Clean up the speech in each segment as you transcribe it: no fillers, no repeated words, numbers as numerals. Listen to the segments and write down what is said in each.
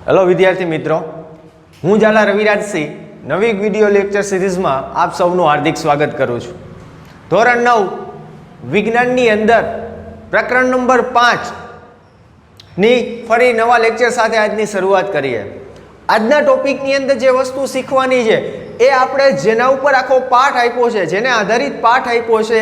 Hello વિદ્યાર્થી મિત્રો, હું ઝાલા રવિરાજસિંહ નવી વિડિયો લેક્ચર સિરીઝમાં આપ સૌનું હાર્દિક સ્વાગત કરું છું। ધોરણ 9 વિજ્ઞાનની અંદર પ્રકરણ નંબર 5 ની ફરી નવા લેક્ચર સાથે આજની શરૂઆત કરીએ। આજના ટોપિકની અંદર જે વસ્તુ શીખવાની છે એ આપણે જેના ઉપર આખો પાઠ આપ્યો છે, જેને આધારિત પાઠ આપ્યો છે,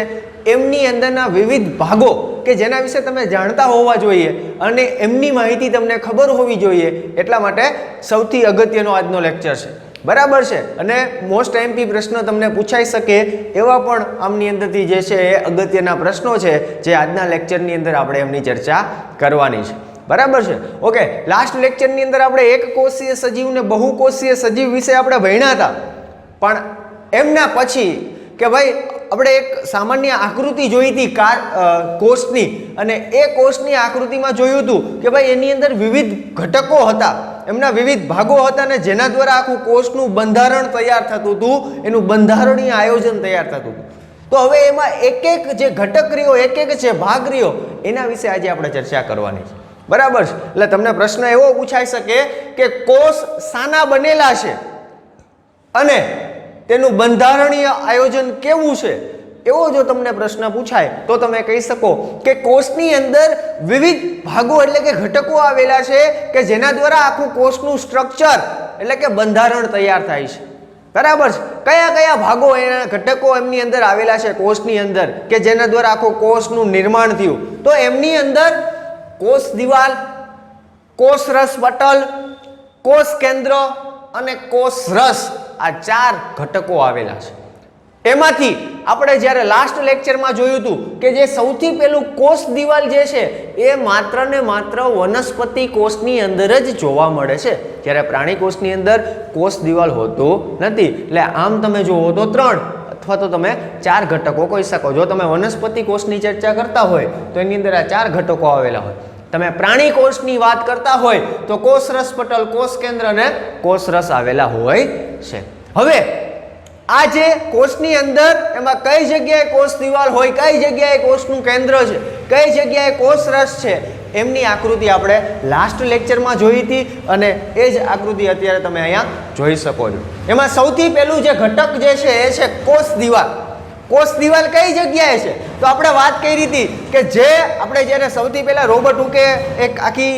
એમની અંદરના વિવિધ ભાગો કે જેના વિશે તમે જાણતા હોવા જોઈએ અને એમની માહિતી તમને ખબર હોવી જોઈએ, એટલા માટે સૌથી અગત્યનો આજનો લેક્ચર છે, બરાબર છે। અને મોસ્ટ એમપી પ્રશ્ન તમને પૂછાઈ શકે એવા પણ આમની અંદરથી જે છે એ અગત્યના પ્રશ્નો છે, જે આજના લેક્ચરની અંદર આપણે એમની ચર્ચા કરવાની છે, બરાબર છે। ઓકે, લાસ્ટ લેક્ચરની અંદર આપણે એક કોષીય સજીવ ને બહુકોષીય સજીવ વિશે આપણે ભણ્યા હતા, પણ એમના પછી કે ભાઈ આપણે એક સામાન્ય આકૃતિ જોઈ હતી કોષની, અને એ કોષની આકૃતિમાં જોયું હતું કે ભાઈ એની અંદર વિવિધ ઘટકો હતા, એમના વિવિધ ભાગો હતા, અને જેના દ્વારા આખું કોષનું બંધારણ તૈયાર થતું હતું, એનું બંધારણીય આયોજન તૈયાર થતું હતું। તો હવે એમાં એક એક જે ઘટક રહ્યો, એક એક જે ભાગ રહ્યો, એના વિશે આજે આપણે ચર્ચા કરવાની છે, બરાબર છે। એટલે તમને પ્રશ્ન એવો પૂછાઈ શકે કે કોષ શાના બનેલા છે અને તેનું બંધારણીય આયોજન કેવું છે, એવો જો તમને પ્રશ્ન પૂછાય તો તમે કહી શકો કે કોષની અંદર વિવિધ ભાગો એટલે કે ઘટકો આવેલા છે કે જેના દ્વારા આખું કોષનું સ્ટ્રક્ચર એટલે કે બંધારણ તૈયાર થાય છે, બરાબર છે। કયા કયા ભાગો એના ઘટકો એમની અંદર આવેલા છે કોષની અંદર કે જેના દ્વારા આખું કોષનું નિર્માણ થયું? તો એમની અંદર કોષ દિવાલ, કોષ રસ પટલ, કોષ કેન્દ્ર અને કોષ રસ, આ 4 ઘટકો આવેલા છે। એમાંથી આપણે જ્યારે લાસ્ટ લેક્ચરમાં જોયું હતું કે જે સૌથી પહેલું કોષ દિવાલ જે છે એ માત્ર ને માત્ર વનસ્પતિ કોષની અંદર જ જોવા મળે છે, જ્યારે પ્રાણી કોષની અંદર કોષ દિવાલ હોતો નથી। એટલે આમ તમે જુઓ તો 3 અથવા તો તમે 4 ઘટકો કહી શકો। જો તમે વનસ્પતિ કોષની ચર્ચા કરતા હોય તો એની અંદર આ 4 ઘટકો આવેલા હોય, તમે પ્રાણી કોષની વાત કરતા હોય તો કોષ રસ પટલ, કોષ કેન્દ્ર અને કોષ રસ આવેલા હોય છે। હવે આ જે કોષની અંદર એમાં કઈ જગ્યાએ કોષ દિવાલ હોય, કઈ જગ્યાએ કોષનું કેન્દ્ર છે, કઈ જગ્યાએ કોષ રસ છે, એમની આકૃતિ આપણે લાસ્ટ લેક્ચરમાં જોઈ હતી, અને એ જ આકૃતિ અત્યારે તમે અહીંયા જોઈ શકો છો। એમાં સૌથી પહેલું જે ઘટક જે છે એ છે કોષ દિવાલ। કોષ દિવાલ કઈ જગ્યાએ છે? તો આપણે વાત કરી હતી કે જે આપણે જ્યારે સૌથી પહેલા રોબર્ટ હુકે એક આખી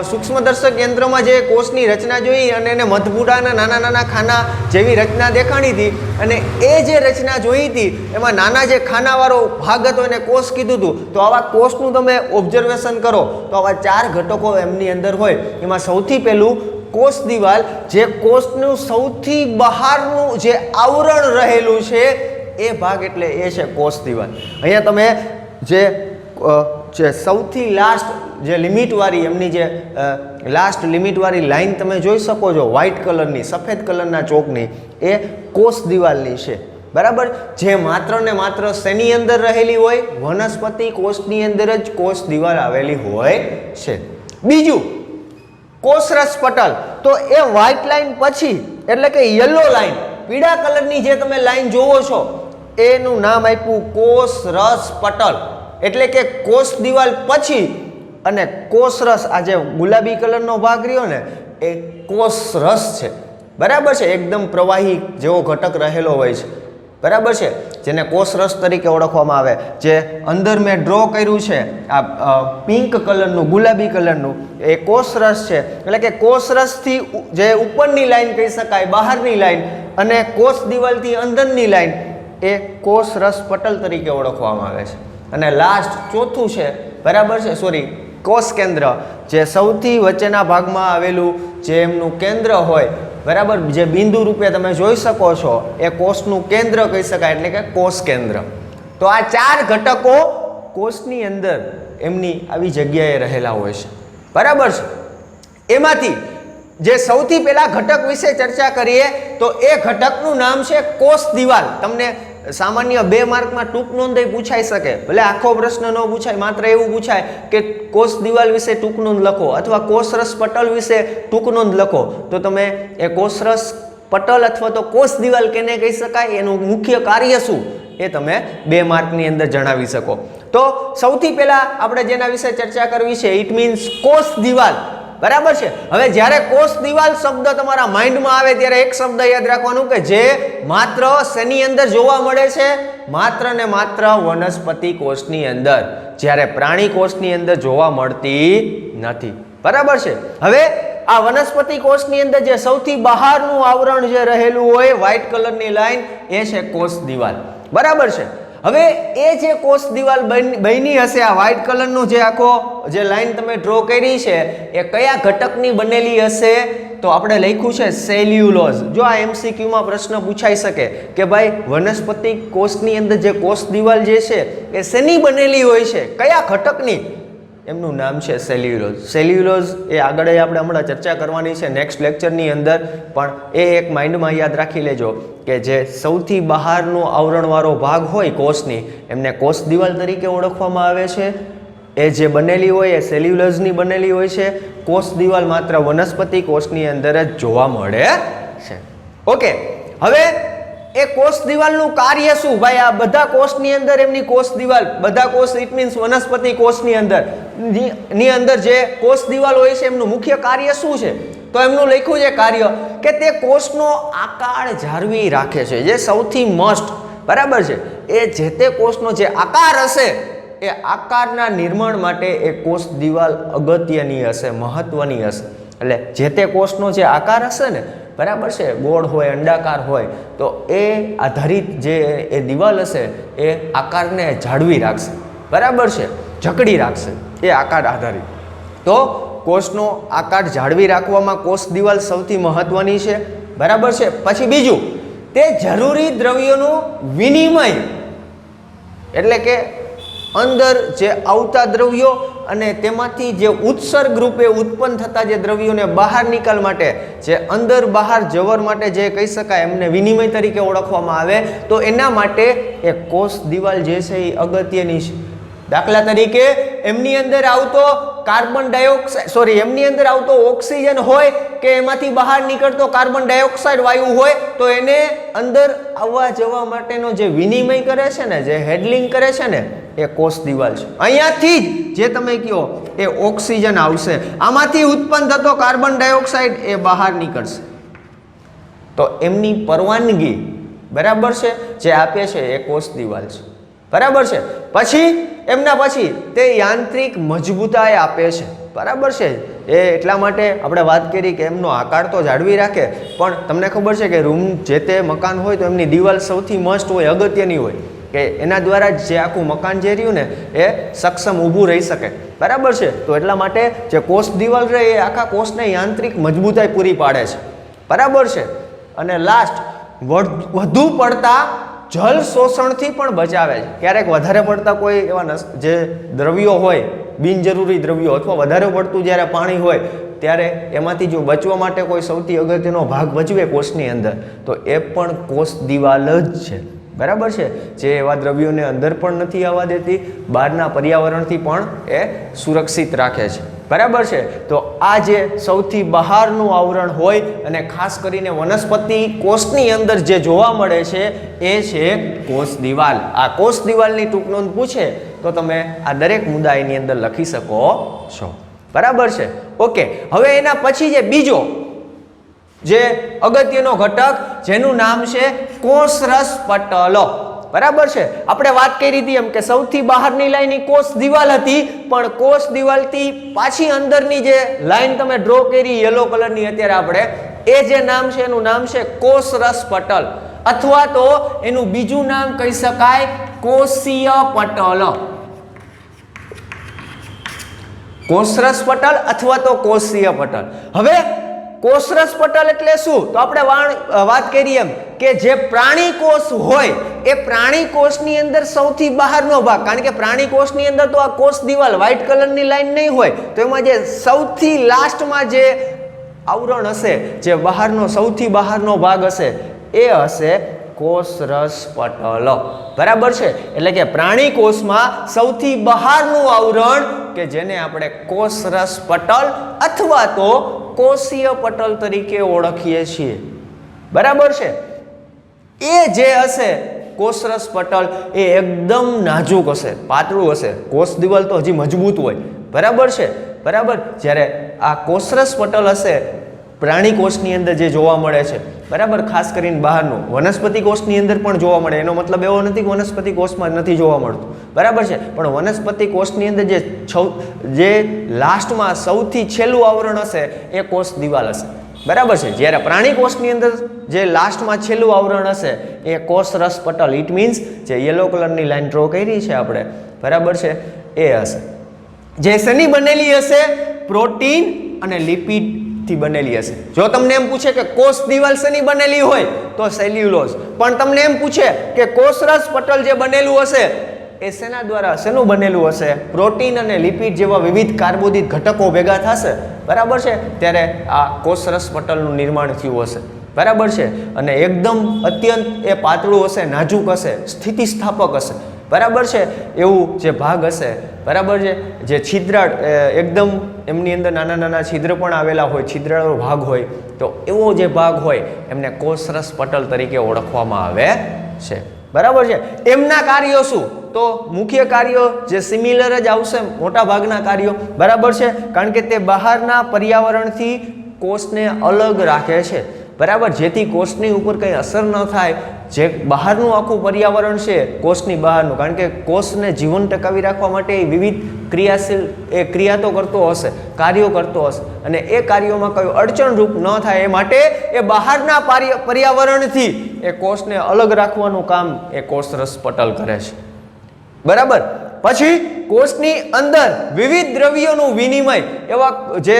સૂક્ષ્મદર્શક યંત્રમાં જે કોષની રચના જોઈ અને એને મધપૂડાના નાના નાના ખાના જેવી રચના દેખાડી હતી, અને એ જે રચના જોઈ હતી એમાં નાના જે ખાનાવાળો ભાગ હતો એને કોષ કીધું હતું। તો આવા કોષનું તમે ઓબ્ઝર્વેશન કરો તો આવા 4 ઘટકો એમની અંદર હોય। એમાં સૌથી પહેલું કોષ દિવાલ, જે કોષનું સૌથી બહારનું જે આવરણ રહેલું છે એ ભાગ એટલે એ છે કોષ દિવાલ। અહીંયા તમે જે સૌથી લાસ્ટ જે લિમિટવાળી એમની જે લાસ્ટ લિમિટવાળી લાઈન તમે જોઈ શકો છો, વ્હાઇટ કલરની, સફેદ કલરના ચોકની, એ કોષ દિવાલની છે, બરાબર। જે માત્ર ને માત્ર શેની અંદર રહેલી હોય? વનસ્પતિ કોષની અંદર જ કોષ દિવાલ આવેલી હોય છે। બીજું કોષ રસ પટલ, તો એ વ્હાઇટ લાઈન પછી એટલે કે યલો લાઈન, પીળા કલરની જે તમે લાઈન જોવો છો એનું નામ આપ્યું કોષ રસ પટલ, એટલે કે કોષ દિવાલ પછી અને કોષ રસ, આ જે ગુલાબી કલરનો ભાગ રહ્યો ને એ કોષ રસ છે, બરાબર છે। એકદમ પ્રવાહી જેવો ઘટક રહેલો હોય છે, બરાબર છે, જેને કોષ રસ તરીકે ઓળખવામાં આવે। જે અંદર મેં ડ્રો કર્યું છે આ પિંક કલરનું, ગુલાબી કલરનું, એ કોષ રસ છે। એટલે કે કોષ રસથી જે ઉપરની લાઈન કહી શકાય, બહારની લાઈન, અને કોષ દિવાલથી અંદરની લાઈન, એ કોષ રસ પટલ તરીકે ઓળખવામાં આવે છે। અને લાસ્ટ ચોથું છે, બરાબર છે, સોરી, કોષ કેન્દ્ર, જે સૌથી વચ્ચેના ભાગમાં આવેલું જે એમનું કેન્દ્ર હોય, બરાબર, જે બિંદુ રૂપે તમે જોઈ શકો છો, એ કોષનું કેન્દ્ર કહી શકાય, એટલે કે કોષ કેન્દ્ર। તો આ 4 ઘટકો કોષની અંદર એમની આવી જગ્યાએ રહેલા હોય છે, બરાબર છે। એમાંથી જે સૌથી પહેલા ઘટક વિશે ચર્ચા કરીએ તો એ ઘટકનું નામ છે કોષ દિવાલ। તમને સામાન્ય 2 માર્કમાં ટૂંક નોંધ પૂછાઈ શકે, ભલે આખો પ્રશ્ન ન પૂછાય, માત્ર એવું પૂછાય કે કોષ દિવાલ વિશે ટૂંક નોંધ લખો અથવા કોષ રસ પટલ વિશે ટૂંક નોંધ લખો, તો તમે એ કોષ રસ પટલ અથવા તો કોષ દિવાલ કેને કહી શકાય, એનું મુખ્ય કાર્ય શું, એ તમે 2 માર્કની અંદર જણાવી શકો। તો સૌથી પહેલા આપણે જેના વિશે ચર્ચા કરવી છે, ઇટ મીન્સ કોષ દિવાલ। બરાબર છે. હવે જ્યારે કોષ દિવાલ શબ્દ તમારા માઇન્ડમાં આવે ત્યારે એક શબ્દ યાદ રાખવાનું કે જે માત્ર શેની અંદર જોવા મળે છે, માત્ર ને માત્ર વનસ્પતિ કોષની અંદર, જ્યારે પ્રાણી કોષની અંદર જોવા મળતી નથી. બરાબર છે. હવે આ વનસ્પતિ કોષની અંદર જે સૌથી બહારનું આવરણ જે રહેલું હોય વ્હાઇટ કલરની લાઈન એ છે કોષ દિવાલ. બરાબર છે. હવે એ જે કોષ દિવાલ બની હશે, આ વ્હાઇટ કલરનો જે આખો જે લાઈન તમે ડ્રો કરી છે એ કયા ઘટકની બનેલી હશે? તો આપણે લખ્યું છે સેલ્યુલોઝ. જો આ એમસીક્યુમાં પ્રશ્ન પૂછાઈ શકે કે ભાઈ વનસ્પતિ કોષની અંદર જે કોષ દિવાલ જે છે એ શેની બનેલી હોય છે, કયા ઘટકની? એમનું નામ છે સેલ્યુલોઝ. સેલ્યુલોઝ એ આગળ આપણે હમણાં ચર્ચા કરવાની છે નેક્સ્ટ લેક્ચરની અંદર, પણ એ એક માઇન્ડમાં યાદ રાખી લેજો કે જે સૌથી બહારનો આવરણવાળો ભાગ હોય કોષની એમને કોષ દિવાલ તરીકે ઓળખવામાં આવે છે. એ જે બનેલી હોય એ સેલ્યુલોઝની બનેલી હોય છે. કોષ દિવાલ માત્ર વનસ્પતિ કોષની અંદર જ જોવા મળે છે. ઓકે, હવે એ કોષ દિવાલનું કાર્ય શું? ભાઈ આ બધા કોષની અંદર એમની કોષ દિવાલ, બધા કોષ ઇટ મીન્સ વનસ્પતિ કોષની અંદર જે કોષ દિવાલ હોય છે એમનું મુખ્ય કાર્ય શું છે? તો એમનું લખ્યું છે કાર્ય કે તે કોષનો આકાર જાળવી રાખે છે, જે સૌથી મસ્ટ. બરાબર છે. એ જે તે કોષનો જે આકાર હશે એ આકારના નિર્માણ માટે એ કોષ દિવાલ અગત્યની હશે, મહત્વની હશે. એટલે જે તે કોષનો જે આકાર હશે ને, બરાબર છે, ગોળ હોય, અંડાકાર હોય, તો એ આધારિત જે એ દિવાલ હશે એ આકારને જાળવી રાખશે. બરાબર છે, જકડી રાખશે એ આકાર આધારિત. તો કોષનો આકાર જાળવી રાખવામાં કોષ દિવાલ સૌથી મહત્વની છે. બરાબર છે. પછી બીજું, તે જરૂરી દ્રવ્યોનું વિનિમય, એટલે કે અંદર જે આવતા દ્રવ્યો અને તેમાંથી જે ઉત્સર્ગ રૂપે ઉત્પન્ન થતા જે દ્રવ્યોને બહાર નિકાલ માટે, જે અંદર બહાર જવર માટે જે કહી શકાય એમને વિનિમય તરીકે ઓળખવામાં આવે, તો એના માટે એ કોષ દિવાલ જે છે એ અગત્યની છે. દાખલા તરીકે એમની અંદર આવતો કાર્બન ડાયોક્સાઇડ એમની અંદર આવતો ઓક્સિજન હોય કે એમાંથી બહાર નીકળતો કાર્બન ડાયોક્સાઇડ વાયુ હોય, તો એને અંદર આવવા જવા માટેનો જે વિનિમય કરે છે ને, જે હેન્ડલિંગ કરે છે ને, એ કોષ દિવાલ છે. અહીંયાથી જ જે તમે કહો એ ઓક્સિજન આવશે, આમાંથી ઉત્પન્ન થતો કાર્બન ડાયોક્સાઇડ એ બહાર નીકળશે. તો એમની પરવાનગી, બરાબર છે, જે આપે છે એ કોષ દિવાલ છે. બરાબર છે. પછી એમના પછી તે યાંત્રિક મજબૂતાઈ આપે છે. બરાબર છે. એ એટલા માટે આપણે વાત કરી કે એમનો આકાર તો જાળવી રાખે, પણ તમને ખબર છે કે રૂમ જે તે મકાન હોય તો એમની દિવાલ સૌથી મસ્ત હોય, અગત્યની હોય, કે એના દ્વારા જ જે આખું મકાન જે રહ્યું ને એ સક્ષમ ઊભું રહી શકે. બરાબર છે. તો એટલા માટે જે કોષ દિવાલ રહે એ આખા કોષને યાંત્રિક મજબૂતાઈ પૂરી પાડે છે. બરાબર છે. અને લાસ્ટ, વધુ પડતા જલ શોષણથી પણ બચાવે છે. ક્યારેક વધારે પડતા કોઈ એવા જે દ્રવ્યો હોય, બિનજરૂરી દ્રવ્યો, અથવા વધારે પડતું જ્યારે પાણી હોય ત્યારે એમાંથી જો બચવા માટે કોઈ સૌથી અગત્યનો ભાગ ભજવે કોષની અંદર, તો એ પણ કોષ દિવાલ જ છે. બરાબર છે. જે એવા દ્રવ્યોને અંદર પણ નથી આવવા દેતી, બહારના પર્યાવરણથી પણ એ સુરક્ષિત રાખે છે. બરાબર છે. તો આ જે સૌથી બહારનું આવરણ હોય અને ખાસ કરીને વનસ્પતિ કોષની અંદર જે જોવા મળે છે એ છે કોષ દિવાલ. આ કોષ દિવાલની ટૂંક નોંધ પૂછે તો તમે આ દરેક મુદ્દા એની અંદર લખી શકો છો. બરાબર છે. ઓકે, હવે એના પછી જે બીજો જે અગત્યનો ઘટક જેનું નામ છે કોષરસ પટલ. બરાબર છે. આપણે વાત કરી હતી એમ કે સૌથી બહારની લાઈન કોષ દિવાલ હતી, પણ કોષ દિવાલથી પાછી અંદરની જે લાઈન તમે ડ્રો કરી યલો કલરની અત્યારે આપણે, એ જે નામ છે એનું નામ છે કોષરસ પટલ, અથવા તો એનું બીજું નામ કહી શકાય કોષીય પટલ. કોષરસ પટલ અથવા તો કોષીય પટલ. હવે કોષરસ પટલ એટલે શું? તો આપણે વાત કરીએ એમ કે જે પ્રાણી કોષ હોય એ પ્રાણી કોષની અંદર સૌથી બહારનો ભાગ, કારણ કે પ્રાણી કોષની અંદર તો આ કોષ દિવાલ વ્હાઇટ કલરની લાઈન નહીં હોય, તો એમાં જે સૌથી લાસ્ટમાં જે આવરણ હશે, જે બહારનો સૌથી બહારનો ભાગ હશે, એ હશે કોષરસ પટલ. બરાબર છે. એટલે કે પ્રાણી કોષમાં સૌથી બહારનું આવરણ કે જેને આપણે કોષરસ પટલ અથવા તો કોષીય પટલ તરીકે ઓળખીએ છીએ. બરાબર છે. એ જે હશે કોષરસ પટલ એ એકદમ નાજુક હશે, પાતળું હશે. કોષ દિવાલ તો હજી મજબૂત હોય. બરાબર છે. બરાબર. જ્યારે આ કોષરસ પટલ હશે પ્રાણી કોષની અંદર જે જોવા મળે છે, બરાબર, ખાસ કરીને બહારનું. વનસ્પતિ કોષની અંદર પણ જોવા મળે, એનો મતલબ એવો નથી કે વનસ્પતિ કોષમાં નથી જોવા મળતું, બરાબર છે, પણ વનસ્પતિ કોષની અંદર જે લાસ્ટમાં સૌથી છેલ્લું આવરણ હશે એ કોષ દિવાલ હશે, બરાબર છે. જ્યારે પ્રાણી કોષની અંદર જે લાસ્ટમાં છેલ્લું આવરણ હશે એ કોષરસ પટલ, ઇટ મીન્સ જે યલો કલરની લાઈન ડ્રો કરી છે આપણે, બરાબર છે, એ હશે. જે શેની બનેલી હશે? પ્રોટીન અને લિપિડ થી બનેલી હશે. જો તમને એમ પૂછે કે કોષ દિવાલ શેની બનેલી હોય તો સેલ્યુલોઝ, પણ તમને એમ પૂછે કે કોષરસ પટલ જે બનેલું હશે એ શેના દ્વારા, શેનું બનેલું હશે? પ્રોટીન અને લિપિડ જેવા વિવિધ કાર્બોદિત ઘટકો ભેગા થશે, બરાબર છે, ત્યારે આ કોષરસ પટલનું નિર્માણ થયું હશે, બરાબર છે. અને એકદમ અત્યંત એ પાતળું હશે, નાજુક હશે, સ્થિતિસ્થાપક હશે, બરાબર છે, એવું જે ભાગ હશે, બરાબર છે, જે છિદ્રાળ એકદમ એમની અંદર નાના નાના છિદ્ર પણ આવેલા હોય, છિદ્રાળો ભાગ હોય, તો એવો જે ભાગ હોય એમને કોષરસ પટલ તરીકે ઓળખવામાં આવે છે, બરાબર છે. એમના કાર્યો શું? તો મુખ્ય કાર્યો જે સિમિલર જ આવશે, મોટા ભાગના કાર્યો, બરાબર છે, કારણ કે તે બહારના પર્યાવરણથી કોષને અલગ રાખે છે, બરાબર, જેથી કોષની ઉપર કંઈ અસર ન થાય. જે બહારનું આખું પર્યાવરણ છે કોષની બહારનું, કારણ કે કોષને જીવન ટકાવી રાખવા માટે એ વિવિધ ક્રિયાશીલ ક્રિયા તો કરતો હશે, કાર્યો કરતો હશે, અને એ કાર્યોમાં કોઈ અડચણરૂપ ન થાય એ માટે એ બહારના પર્યાવરણથી એ કોષને અલગ રાખવાનું કામ એ કોષરસ પટલ કરે છે, બરાબર. પછી કોષની અંદર વિવિધ દ્રવ્યોનું વિનિમય, એવા જે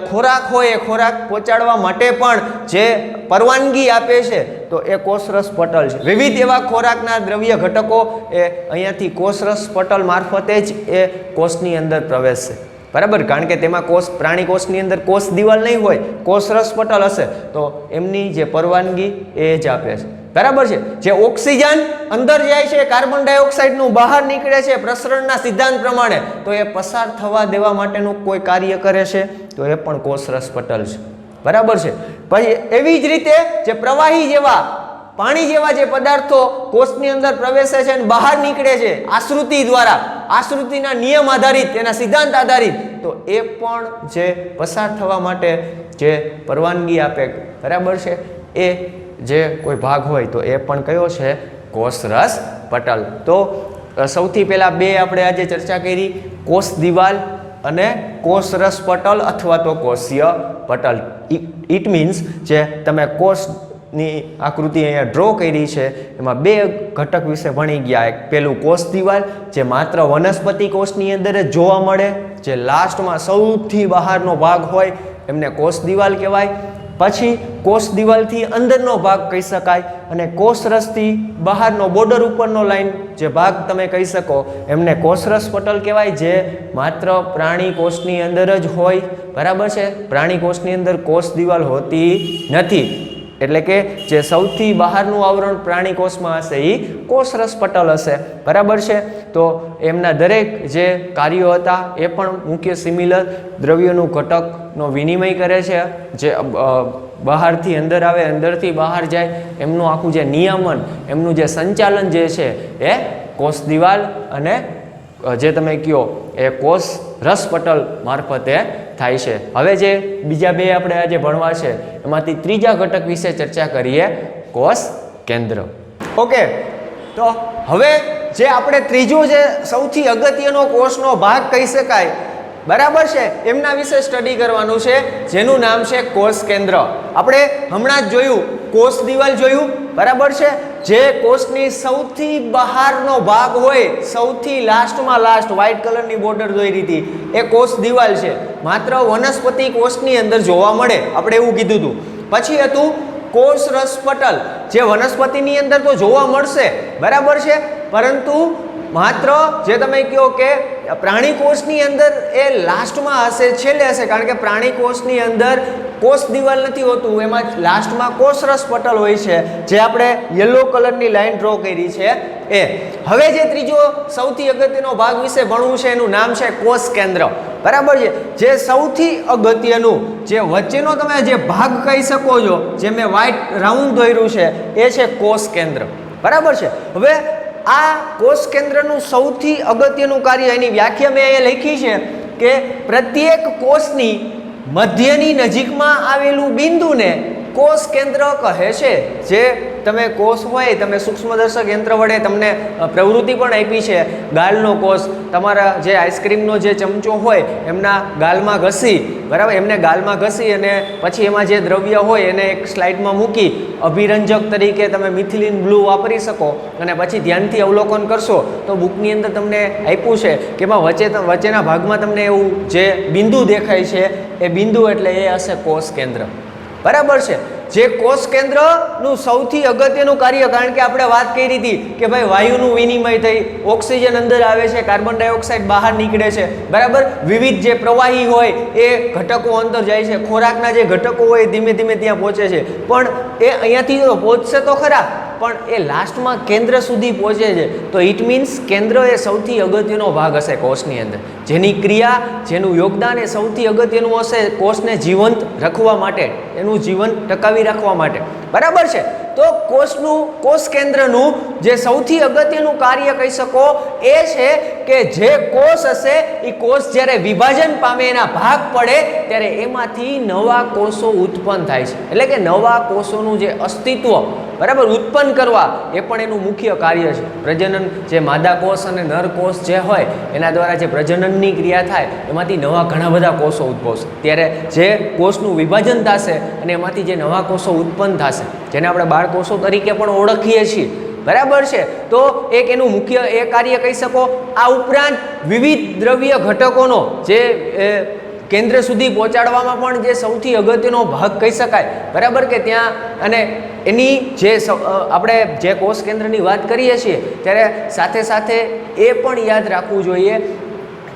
ખોરાક હોય એ ખોરાક પહોંચાડવા માટે પણ જે પરવાનગી આપે છે તો એ કોષરસ પટલ છે. વિવિધ એવા ખોરાકના દ્રવ્ય ઘટકો એ અહીંયાથી કોષરસ પટલ મારફતે જ એ કોષની અંદર પ્રવેશશે, બરાબર, કારણ કે તેમાં પ્રાણી કોષની અંદર કોષ દિવાલ નહીં હોય, કોષરસ પટલ હશે, તો એમની જે પરવાનગી એ જ આપે છે, બરાબર છે. જે ઓક્સિજન અંદર જાય છે, કાર્બન ડાયોક્સાઇડનું બહાર નીકળે છે પ્રસરણના સિદ્ધાંત પ્રમાણે, તો એ પસાર થવા દેવા માટેનું કોઈ કાર્ય કરે છે તો એ પણ કોષરસ પટલ છે, બરાબર છે. પછી એવી જ રીતે જે પ્રવાહી જેવા, પાણી જેવા જે પદાર્થો કોષની અંદર પ્રવેશે છે અને બહાર નીકળે છે આશ્રુતિ દ્વારા, આશ્રુતિના નિયમ આધારિત, એના સિદ્ધાંત આધારિત, તો એ પણ જે પસાર થવા માટે જે પરવાનગી આપે, બરાબર છે, એ જે કોઈ ભાગ હોય તો એ પણ કયો છે? કોષરસ પટલ. તો સૌથી પહેલા બે આપણે આજે ચર્ચા કરી, કોષ દિવાલ અને કોષરસ પટલ અથવા તો કોષીય પટલ. ઇટ મીન્સ જે તમે કોષની આકૃતિ અહીંયા ડ્રો કરી છે એમાં બે ઘટક વિશે ભણી ગયા. એક પેલું કોષ દિવાલ, જે માત્ર વનસ્પતિ કોષની અંદર જ જોવા મળે, જે લાસ્ટમાં સૌથી બહારનો ભાગ હોય એમને કોષ દિવાલ કહેવાય. પછી કોષ દિવાલથી અંદરનો ભાગ કહી શકાય, અને કોષરસથી બહારનો બોર્ડર ઉપરનો લાઈન જે ભાગ તમે કહી શકો એમને કોષરસ પટલ કહેવાય, જે માત્ર પ્રાણી કોષની અંદર જ હોય, બરાબર છે. પ્રાણી કોષની અંદર કોષ દિવાલ હોતી નથી, એટલે કે જે સૌથી બહારનું આવરણ પ્રાણી કોષમાં હશે એ કોષરસ પટલ હશે, બરાબર છે. તો એમના દરેક જે કાર્યો હતા એ પણ મુખ્ય સિમિલર, દ્રવ્યોનું ઘટકનો વિનિમય કરે છે, જે બહારથી અંદર આવે, અંદરથી બહાર જાય, એમનું આખું જે નિયમન, એમનું જે સંચાલન જે છે એ કોષ દિવાલ અને જે તમે કહો એ કોષરસ પટલ મારફતે થાય છે. હવે જે બીજા બે આપણે આજે ભણવા છે એમાંથી ત્રીજા ઘટક વિશે ચર્ચા કરીએ, કોષ કેન્દ્ર. ઓકે, તો હવે જે આપણે ત્રીજો જે સૌથી અગત્યનો કોષનો ભાગ કહી શકાય, બરાબર છે, એમના વિશે સ્ટડી કરવાનું છે, જેનું નામ છે કોષ કેન્દ્ર. આપણે હમણાં જ જોયું કોષ દિવાલ જોયું, બરાબર છે, જે કોષની સૌથી બહારનો ભાગ હોય, સૌથી લાસ્ટમાં લાસ્ટ વ્હાઇટ કલરની બોર્ડર દોરી હતી એ કોષ દિવાલ છે, માત્ર વનસ્પતિ કોષની અંદર જોવા મળે, આપણે એવું કીધું હતું. પછી હતું કોષરસ પટલ, જે વનસ્પતિની અંદર તો જોવા મળશે, બરાબર છે, પરંતુ માત્ર જે તમે કહો કે પ્રાણી કોષની અંદર એ લાસ્ટમાં હશે, છેલ્લે હશે, કારણ કે પ્રાણી કોષની અંદર કોષ દિવાલ નથી હોતું, એમાં લાસ્ટમાં કોષરસ પટલ હોય છે, જે આપણે યલો કલરની લાઈન ડ્રો કરી છે એ. હવે જે ત્રીજો સૌથી અગત્યનો ભાગ વિશે ભણવું છે એનું નામ છે કોષ કેન્દ્ર, બરાબર છે. જે સૌથી અગત્યનું, જે વચ્ચેનો તમે જે ભાગ કહી શકો છો, જે મેં વ્હાઇટ રાઉન્ડ દોર્યું છે એ છે કોષ કેન્દ્ર, બરાબર છે. હવે આ કોષ કેન્દ્રનું સૌથી અગત્યનું કાર્ય, એની વ્યાખ્યા મેં અહીંયા લખી છે કે પ્રત્યેક કોષની મધ્યની નજીકમાં આવેલું બિંદુને કોષ કેન્દ્ર કહે છે. જે તમે કોષ હોય, તમે સૂક્ષ્મદર્શક યંત્ર વડે તમને પ્રવૃત્તિ પણ આપી છે. ગાલનો કોષ તમારા જે આઈસ્ક્રીમનો જે ચમચો હોય એમના ગાલમાં ઘસી, બરાબર, એમને ગાલમાં ઘસી અને પછી એમાં જે દ્રવ્ય હોય એને એક સ્લાઇડમાં મૂકી અભિરંજક તરીકે તમે મિથિલિન બ્લુ વાપરી શકો અને પછી ધ્યાનથી અવલોકન કરશો તો બુકની અંદર તમને આપ્યું છે કે એમાં વચ્ચેના ભાગમાં તમને એવું જે બિંદુ દેખાય છે એ બિંદુ એટલે એ હશે કોષ કેન્દ્ર. બરાબર છે. જે કોષ કેન્દ્રનું સૌથી અગત્યનું કાર્ય, કારણ કે આપણે વાત કરી હતી કે ભાઈ વાયુનું વિનિમય થઈ, ઓક્સિજન અંદર આવે છે, કાર્બન ડાયોક્સાઇડ બહાર નીકળે છે, બરાબર, વિવિધ જે પ્રવાહી હોય એ ઘટકો અંદર જાય છે, ખોરાકના જે ઘટકો હોય ધીમે ધીમે ત્યાં પહોંચે છે, પણ એ અહીંયાથી તો પહોંચશે તો ખરા પણ એ લાસ્ટમાં કેન્દ્ર સુધી પહોંચે છે. તો ઇટ મીન્સ કેન્દ્ર એ સૌથી અગત્યનો ભાગ હશે કોષની અંદર, જેની ક્રિયા, જેનું યોગદાન એ સૌથી અગત્યનું હશે કોષને જીવંત રાખવા માટે, એનું જીવન ટકાવી રાખવા માટે. બરાબર છે. તો કોષ કેન્દ્રનું જે સૌથી અગત્યનું કાર્ય કહી શકો એ છે કે જે કોષ હશે એ કોષ જ્યારે વિભાજન પામે, એના ભાગ પડે ત્યારે એમાંથી નવા કોષો ઉત્પન્ન થાય છે. એટલે કે નવા કોષોનું જે અસ્તિત્વ, બરાબર, ઉત્પન્ન કરવા એ પણ એનું મુખ્ય કાર્ય છે. પ્રજનન, જે માદા કોષ અને નર કોષ જે હોય એના દ્વારા જે પ્રજનનની ક્રિયા થાય એમાંથી નવા ઘણા બધા કોષો ઉદ્ભવશે. ત્યારે જે કોષનું વિભાજન થશે અને એમાંથી જે નવા કોષો ઉત્પન્ન થશે, જેને આપણે બાળકોષો તરીકે પણ ઓળખીએ છીએ. બરાબર છે. તો એક એનું મુખ્ય એ કાર્ય કહી શકો. આ ઉપરાંત વિવિધ દ્રવ્ય ઘટકોનો જે કેન્દ્ર સુધી પહોંચાડવામાં પણ જે સૌથી અગત્યનો ભાગ કહી શકાય. બરાબર કે ત્યાં, અને એની જે આપણે જે કોષ કેન્દ્રની વાત કરીએ છીએ ત્યારે સાથે સાથે એ પણ યાદ રાખવું જોઈએ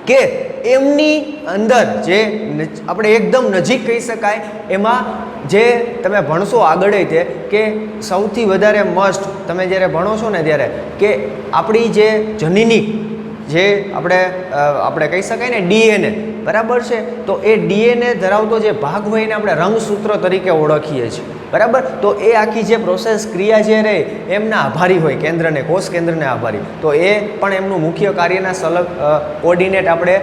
કે એમની અંદર જે આપણે એકદમ નજીક કહી શકાય એમાં જે તમે ભણશો આગળ તે કે સૌથી વધારે મસ્ટ તમે જ્યારે ભણો છો ને ત્યારે કે આપણી જે જનીનિક જે આપણે કહી શકાય ને ડીએનએ, બરાબર છે. તો એ ડીએનએ ધરાવતો જે ભાગ હોય એને આપણે રંગસૂત્ર તરીકે ઓળખીએ છીએ. બરાબર. તો એ આખી જે પ્રોસેસ ક્રિયા જે રહે એમના આભારી હોય, કેન્દ્રને, કોષ કેન્દ્રને આભારી. તો એ પણ એમનું મુખ્ય કાર્યના સલગ કોર્ડિનેટ આપણે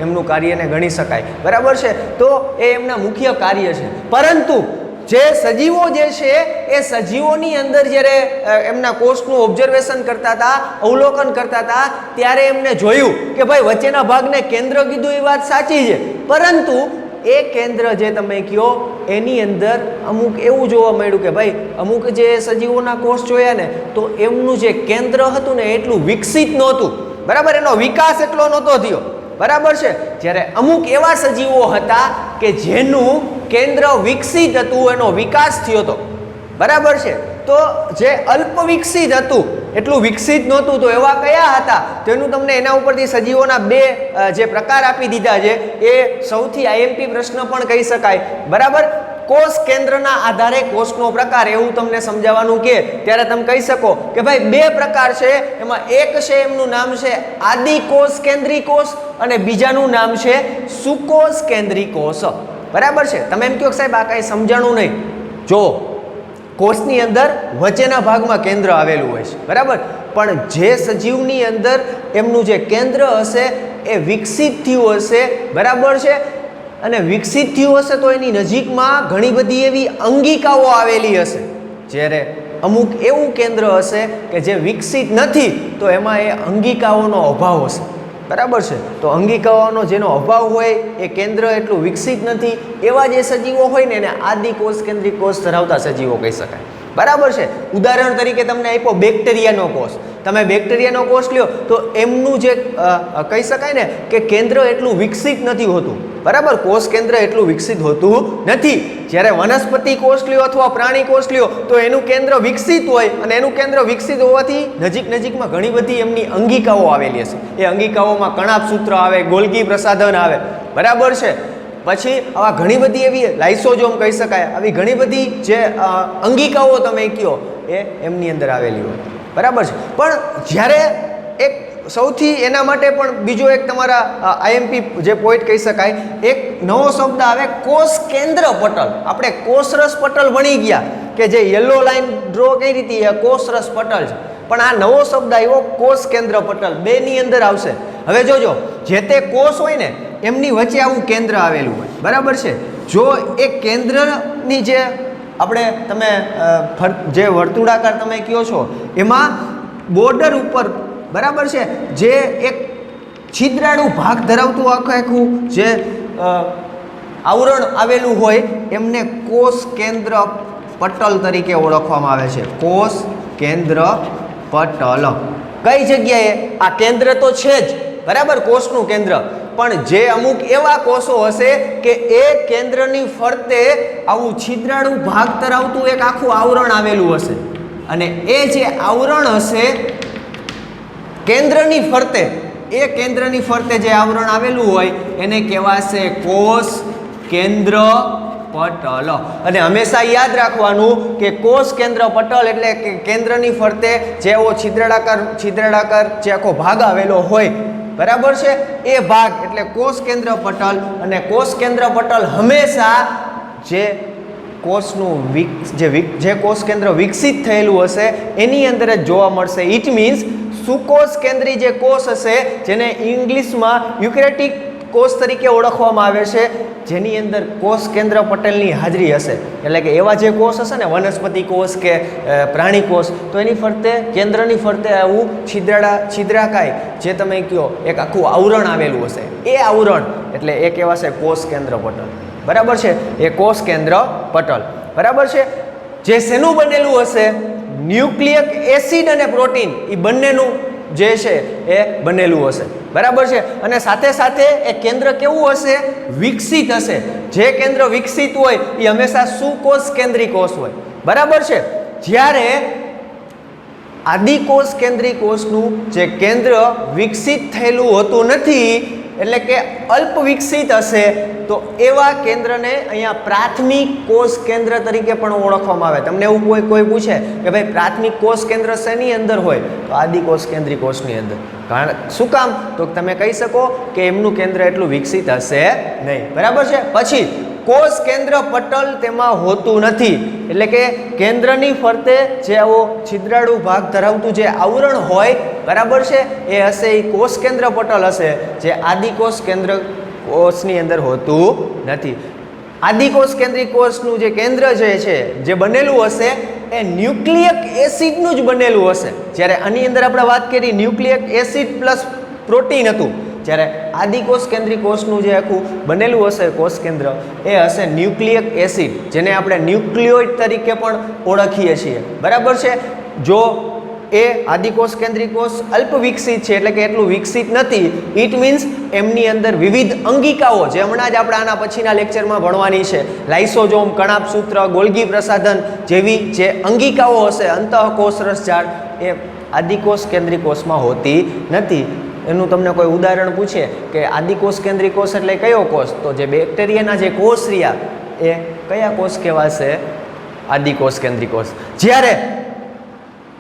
એમનું કાર્યને ગણી શકાય. બરાબર છે. તો એ એમના મુખ્ય કાર્ય છે. પરંતુ જે સજીવો જે છે એ સજીવોની અંદર જ્યારે એમના કોષનું ઓબ્ઝર્વેશન કરતા હતા, અવલોકન કરતા હતા, ત્યારે એમને જોયું કે ભાઈ વચ્ચેના ભાગને કેન્દ્ર કીધું એ વાત સાચી છે, પરંતુ એ કેન્દ્ર જે તમે કહો એની અંદર અમુક એવું જોવા મળ્યું કે ભાઈ અમુક જે સજીવોના કોષ જોયા ને તો એમનું જે કેન્દ્ર હતું ને એટલું વિકસિત નહોતું. બરાબર. એનો વિકાસ એટલો નહોતો થયો. બરાબર છે. જ્યારે અમુક એવા સજીવો હતા કે જેનું કેન્દ્ર વિકસિત હતું, એનો વિકાસ થયો હતો. બરાબર છે. તો જે અલ્પ વિકસિત હતું, એટલું વિકસિત નહોતું, તો એવા કયા હતા તેનું તમને એના ઉપરથી સજીવોના બે જે પ્રકાર આપી દીધા છે. એ સૌથી આઈએમપી પ્રશ્ન પણ કહી શકાય. બરાબર. કોષ કેન્દ્રના આધારે કોષનો પ્રકાર એવું તમને સમજાવવાનું કે ત્યારે તમે કહી શકો કે ભાઈ બે પ્રકાર છે. એમાં એક છે એમનું નામ છે આદિ કોષ કેન્દ્રી કોષ અને બીજાનું નામ છે સુકોષ કેન્દ્રી કોષ. બરાબર છે. તમે એમ કહો સાહેબ આ કાંઈ સમજાણું નહીં. જો કોષની અંદર વચ્ચેના ભાગમાં કેન્દ્ર આવેલું હોય છે, બરાબર, પણ જે સજીવની અંદર એમનું જે કેન્દ્ર હશે એ વિકસિત થયું હશે. બરાબર છે. અને વિકસિત થયું હશે તો એની નજીકમાં ઘણી બધી એવી અંગિકાઓ આવેલી હશે. જ્યારે અમુક એવું કેન્દ્ર હશે કે જે વિકસિત નથી તો એમાં એ અંગિકાઓનો અભાવ હશે. બરાબર છે. તો અંગિકાઓનો જેનો અભાવ હોય, એ કેન્દ્ર એટલું વિકસિત નથી, એવા જે સજીવો હોય ને એને આદિ કોષ કેન્દ્રી કોષ ધરાવતા સજીવો કહી શકાય. બરાબર છે. ઉદાહરણ તરીકે તમને આપ્યો બેક્ટેરિયાનો કોષ. તમે બેક્ટેરિયાનો કોષ લ્યો તો એમનું જે કહી શકાય ને કે કેન્દ્ર એટલું વિકસિત નથી હોતું. બરાબર. કોષ કેન્દ્ર એટલું વિકસિત હોતું નથી. જ્યારે વનસ્પતિ કોષ લ્યો અથવા પ્રાણી કોષ લ્યો તો એનું કેન્દ્ર વિકસિત હોય અને એનું કેન્દ્ર વિકસિત હોવાથી નજીકમાં ઘણી બધી એમની અંગિકાઓ આવેલી હશે. એ અંગિકાઓમાં કણાપ સૂત્ર આવે, ગોલ્ગી પ્રસાધન આવે. બરાબર છે. પછી આવા ઘણી બધી એવી લાઇસોજોમ કહી શકાય, આવી ઘણી બધી જે અંગિકાઓ તમે કહો એ એમની અંદર આવેલી હોય. બરાબર છે. પણ જ્યારે એક સૌથી એના માટે પણ બીજો એક તમારા આઈએમપી જે પોઈન્ટ કહી શકાય, એક નવો શબ્દ આવે કોષ કેન્દ્ર પટલ. આપણે કોષરસ પટલ ભણી ગયા કે જે યલો લાઈન ડ્રો કરી હતી એ કોષરસ પટલ છે, પણ આ નવો શબ્દ આવ્યો કોષ કેન્દ્ર પટલ. બેની અંદર આવશે. હવે જોજો, જે તે કોષ હોય ને એમની વચ્ચે આવું કેન્દ્ર આવેલું હોય, બરાબર છે. જો એ કેન્દ્રની જે આપણે તમે જે વર્તુળાકાર તમે કહો છો એમાં બોર્ડર ઉપર, બરાબર છે, જે એક છિદ્રાળુ ભાગ ધરાવતું આખું જે આવરણ આવેલું હોય એમને કોષ કેન્દ્ર પટલ તરીકે ઓળખવામાં આવે છે. કોષ કેન્દ્ર પટલ. કઈ જગ્યાએ? આ કેન્દ્ર તો છે જ, બરાબર, કોષનું કેન્દ્ર, પણ જે અમુક એવા કોષો હશે કે એ કેન્દ્રની ફરતે આવું છિદ્રાળુ ભાગ ધરાવતું એક આખું આવરણ આવેલું હશે, અને એ જે આવરણ હશે કેન્દ્રની ફરતે, એ કેન્દ્રની ફરતે જે આવરણ આવેલું હોય એને કહેવાશે કોષ કેન્દ્ર પટલ. અને હંમેશા યાદ રાખવાનું કે કોષ કેન્દ્ર પટલ એટલે કે કેન્દ્રની ફરતે જેવો છિદ્રાળાકાર જે આખો ભાગ આવેલો હોય, બરાબર છે, એ ભાગ એટલે કોષ કેન્દ્ર પટલ. અને કોષ કેન્દ્ર પટલ હંમેશા જે કોષનું જે કોષ કેન્દ્ર વિકસિત થયેલું હશે એની અંદર જ જોવા મળશે. ઇટ મીન્સ સુકોષ કેન્દ્રી જે કોષ હશે, જેને ઇંગ્લિશમાં યુકેરિયોટિક કોષ તરીકે ઓળખવામાં આવે છે, જેની અંદર કોષ કેન્દ્ર પટલની હાજરી હશે. એટલે કે એવા જે કોષ હશે ને, વનસ્પતિ કોષ કે પ્રાણી કોષ, તો એની ફરતે કેન્દ્રની ફરતે આવું છિદ્રાકાય જે તમે કહો એક આખું આવરણ આવેલું હશે, એ આવરણ એટલે એ કહેવાશે કોષ કેન્દ્ર પટલ, બરાબર છે. એ કોષ કેન્દ્ર પટલ, બરાબર છે. જે શેનું બનેલું હશે? ન્યુક્લિયક એસિડ અને પ્રોટીન, એ બંનેનું જે છે એ બનેલું હશે, બરાબર છે. અને સાથે સાથે એ કેન્દ્ર કેવું હશે? વિકસિત હશે. જે કેન્દ્ર વિકસિત હોય એ હંમેશા સુકોષ કેન્દ્રી કોષ હોય, બરાબર છે. જ્યારે આદિકોષ કેન્દ્રી કોષનું જે કેન્દ્ર વિકસિત થયેલું હોતું નથી, એટલે કે અલ્પ વિકસિત હશે, તો એવા કેન્દ્રને અહીંયા પ્રાથમિક કોષ કેન્દ્ર તરીકે પણ ઓળખવામાં આવે. તમને એવું કોઈ પૂછે કે ભાઈ પ્રાથમિક કોષ કેન્દ્ર શેની અંદર હોય? તો આદિકોષ કેન્દ્રી કોષની અંદર. કારણ શું કામ? તો તમે કહી શકો કે એમનું કેન્દ્ર એટલું વિકસિત હશે નહીં, બરાબર છે. પછી કોષ કેન્દ્ર પટલ તેમાં હોતું નથી, એટલે કે કેન્દ્રની ફરતે જે આવો છિદ્રાળુ ભાગ ધરાવતું જે આવરણ હોય, બરાબર છે, એ હશે એ કોષ કેન્દ્ર પટલ હશે, જે આદિકોષ કેન્દ્ર કોષની અંદર હોતું નથી. આદિકોષ કેન્દ્રી કોષનું જે કેન્દ્ર છે જે બનેલું હશે એ ન્યુક્લિયક એસિડનું જ બનેલું હશે. જ્યારે આની અંદર આપણે વાત કરી ન્યુક્લિયક એસિડ પ્લસ પ્રોટીન હતું, જ્યારે આદિકોષ કેન્દ્રી કોષનું જે આખું બનેલું હશે કોષ કેન્દ્ર, એ હશે ન્યુક્લિયક એસિડ, જેને આપણે ન્યુક્લિયોઇડ તરીકે પણ ઓળખીએ છીએ, બરાબર છે. જો એ આદિકોષ કેન્દ્રી કોષ અલ્પ વિકસિત છે, એટલે કે એટલું વિકસિત નથી, ઇટ મીન્સ એમની અંદર વિવિધ અંગિકાઓ, જે હમણાં જ આપણે આના પછીના લેક્ચરમાં ભણવાની છે, લાઇસોઝોમ, કણાભસૂત્ર, ગોલ્ગી પ્રસાધન જેવી જે અંગિકાઓ હશે, અંતઃકોષ રસજાળ, એ આદિકોષ કેન્દ્રી કોષમાં હોતી નથી. એનું તમને કોઈ ઉદાહરણ પૂછે કે આદિકોષ કેન્દ્રી કોષ એટલે કયો કોષ? તો જે બેક્ટેરિયાના જે કોષ રહ્યા એ કયા કોષ કહેવાશે? આદિકોષ કેન્દ્રી કોષ. જ્યારે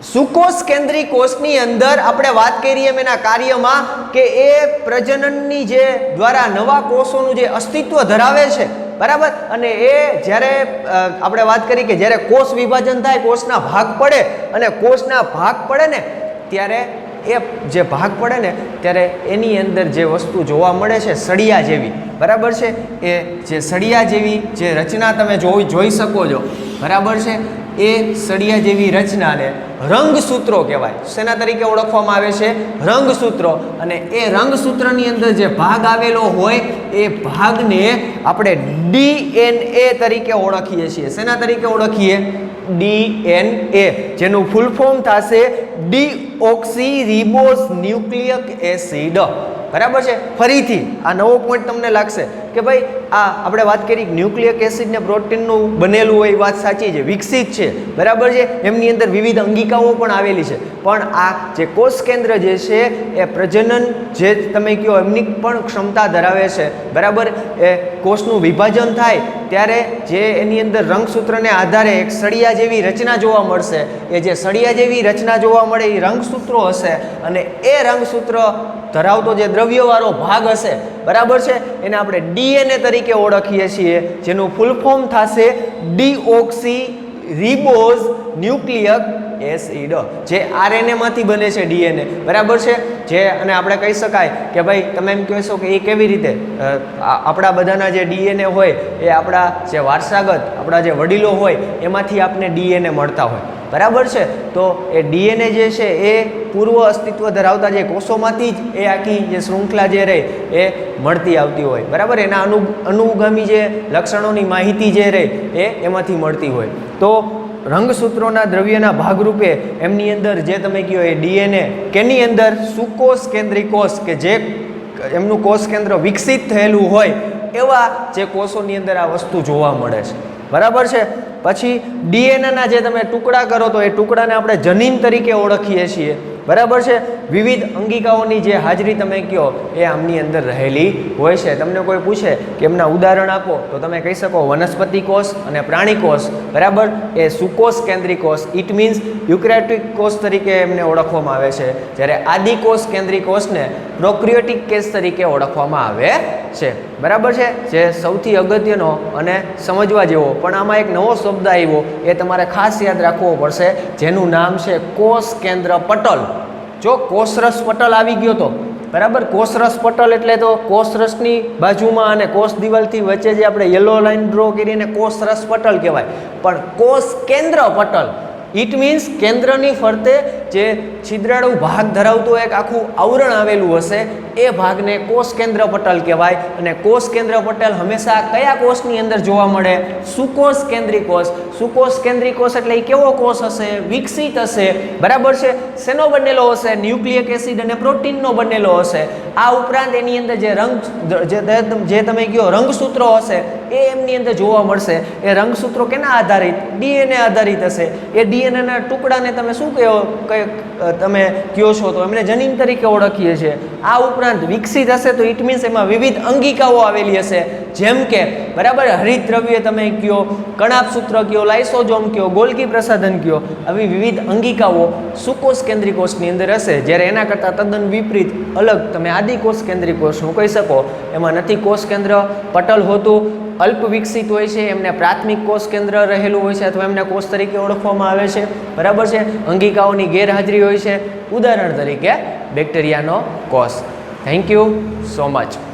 સુકોષ કેન્દ્રી કોષની અંદર આપણે વાત કરીએ એમ એના કાર્યમાં કે એ પ્રજનનની જે દ્વારા નવા કોષોનું જે અસ્તિત્વ ધરાવે છે, બરાબર. અને એ જ્યારે આપણે વાત કરી કે જ્યારે કોષ વિભાજન થાય, કોષના ભાગ પડે, અને કોષના ભાગ પડે ને ત્યારે એ જે ભાગ પડે ને ત્યારે એની અંદર જે વસ્તુ જોવા મળે છે સળિયા જેવી, બરાબર છે, એ જે સળિયા જેવી જે રચના તમે જોઈ શકો છો, બરાબર છે. એ સળિયા જેવી રચનાને રંગસૂત્રો કહેવાય. શેના તરીકે ઓળખવામાં આવે છે? રંગસૂત્રો. અને એ રંગસૂત્રની અંદર જે ભાગ આવેલો હોય એ ભાગને આપણે DNA તરીકે ઓળખીએ છીએ. શેના તરીકે ઓળખીએ? DNA, જેનું ફૂલ ફોર્મ થશે ડીઓક્સીરીબોઝ ન્યુક્લિયક એસિડ, બરાબર છે. ફરીથી આ નવો પોઈન્ટ તમને લાગશે કે ભાઈ આ આપણે વાત કરી ન્યુક્લિયક એસિડ ને પ્રોટીનનું બનેલું હોય, એ વાત સાચી છે, વિકસિત છે, બરાબર છે. એમની અંદર વિવિધ અંગિકાઓ પણ આવેલી છે, પણ આ જે કોષ કેન્દ્ર જે છે એ પ્રજનન જે તમે કહો એમની પણ ક્ષમતા ધરાવે છે, બરાબર. એ કોષનું વિભાજન થાય ત્યારે જે એની અંદર રંગસૂત્રને આધારે એક સળિયા જેવી રચના જોવા મળશે. એ જે સળિયા જેવી રચના જોવા મળે એ રંગસૂત્રો હશે, અને એ રંગસૂત્ર ધરાવતો જે દ્રવ્યવાળો ભાગ હશે, બરાબર છે, એને આપણે DNA તરીકે ઓળખીએ છીએ, જેનું ફૂલ ફોર્મ થશે ડીઓક્સી રિબોઝ ન્યુક્લિયક એસિડ, જે આરએનએ માંથી બને છે ડીએનએ, બરાબર છે. જે અને આપણે કહી શકાય કે ભાઈ તમે એમ કહેશો કે એ કેવી રીતે, આપણા બધાના જે ડીએનએ હોય એ આપણા જે વારસાગત આપણા જે વડીલો હોય એમાંથી આપને ડીએનએ મળતા હોય, બરાબર છે. તો એ ડીએનએ જે છે એ પૂર્વ અસ્તિત્વ ધરાવતા જે કોષોમાંથી જ એ આખી જે શૃંખલા જે રહે એ મળતી આવતી હોય, બરાબર. એના અનુગામી જે લક્ષણોની માહિતી જે રહે એ એમાંથી મળતી હોય. તો રંગસૂત્રોના દ્રવ્યના ભાગરૂપે એમની અંદર જે તમે કહો એ ડીએનએ કેની અંદર સુકોષ કેન્દ્રી કોષ, કે જે એમનું કોષ કેન્દ્ર વિકસિત થયેલું હોય એવા જે કોષોની અંદર આ વસ્તુ જોવા મળે છે, બરાબર છે. પછી ડીએનએના જે તમે ટુકડા કરો તો એ ટુકડાને આપણે જનીન તરીકે ઓળખીએ છીએ, બરાબર છે. વિવિધ અંગિકાઓની જે હાજરી તમે કહો એ આમની અંદર રહેલી હોય છે. તમને કોઈ પૂછે કે એમના ઉદાહરણ આપો તો તમે કહી શકો વનસ્પતિ કોષ અને પ્રાણી કોષ, બરાબર. એ સુકોષ કેન્દ્રી કોષ, ઇટ મીન્સ યુકેરિયોટિક કોષ તરીકે એમને ઓળખવામાં આવે છે, જ્યારે આદિકોષ કેન્દ્રી કોષને પ્રોક્રિયોટિક કેસ તરીકે ઓળખવામાં આવે છે, બરાબર છે. જે સૌથી અગત્યનો અને સમજવા જેવો પણ આમાં એક નવો શબ્દ આવ્યો એ તમારે ખાસ યાદ રાખવો પડશે, જેનું નામ છે કોષ કેન્દ્ર પટલ. જો કોષરસ પટલ આવી ગયો તો, બરાબર. કોષરસ પટલ એટલે તો કોષરસની બાજુમાં અને કોષ દિવાલથી વચ્ચે જે આપણે યલો લાઈન ડ્રો કરીને કોષરસ પટલ કહેવાય, પણ કોષ કેન્દ્ર પટલ ઇટ મીન્સ કેન્દ્રની ફરતે જે છિદ્રાળુ ભાગ ધરાવતું એક આખું આવરણ આવેલું હશે એ ભાગને કોષ કેન્દ્ર પટલ કહેવાય. અને કોષ કેન્દ્ર પટલ હંમેશા કયા કોષની અંદર જોવા મળે? સુકોષ કેન્દ્રી કોષ. સુકોષ કેન્દ્રી કોષ એટલે એ કેવો કોષ હશે? વિકસિત હશે, બરાબર છે. શેનો બનેલો હશે? ન્યુક્લિયક એસિડ અને પ્રોટીનનો બનેલો હશે. આ ઉપરાંત એની અંદર જે તમે કહો રંગસૂત્રો હશે એ એમની અંદર જોવા મળશે. એ રંગસૂત્રો કેના આધારિત? ડીએનએ આધારિત હશે. એ ડીએનએના ટુકડાને તમે શું કહો તમે કહો છો તો એમને જનીન તરીકે ઓળખીએ છીએ. આ ઉપરાંત વિકસિત હશે તો ઇટ મીન્સ એમાં વિવિધ અંગિકાઓ આવેલી હશે, જેમ કે બરાબર હરિતદ્રવ્ય તમે કહો, કણાભસૂત્ર કહો, લાઇસોઝોમ કહો, ગોલ્ગી પ્રસાધન કહો, આવી વિવિધ અંગિકાઓ સુકોષ કેન્દ્રી કોષની અંદર હશે. જ્યારે એના કરતાં તદ્દન વિપરીત અલગ તમે આદિકોષ કેન્દ્રી કોષનું કહી શકો. એમાં નથી કોષ કેન્દ્ર પટલ હોતું, અલ્પ વિકસિત હોય છે, એમને પ્રાથમિક કોષ કેન્દ્ર રહેલું હોય છે અથવા એમને કોષ તરીકે ઓળખવામાં આવે છે, બરાબર છે. અંગિકાઓની ગેરહાજરી હોય છે, ઉદાહરણ તરીકે બેક્ટેરિયાનો કોષ. Thank you so much.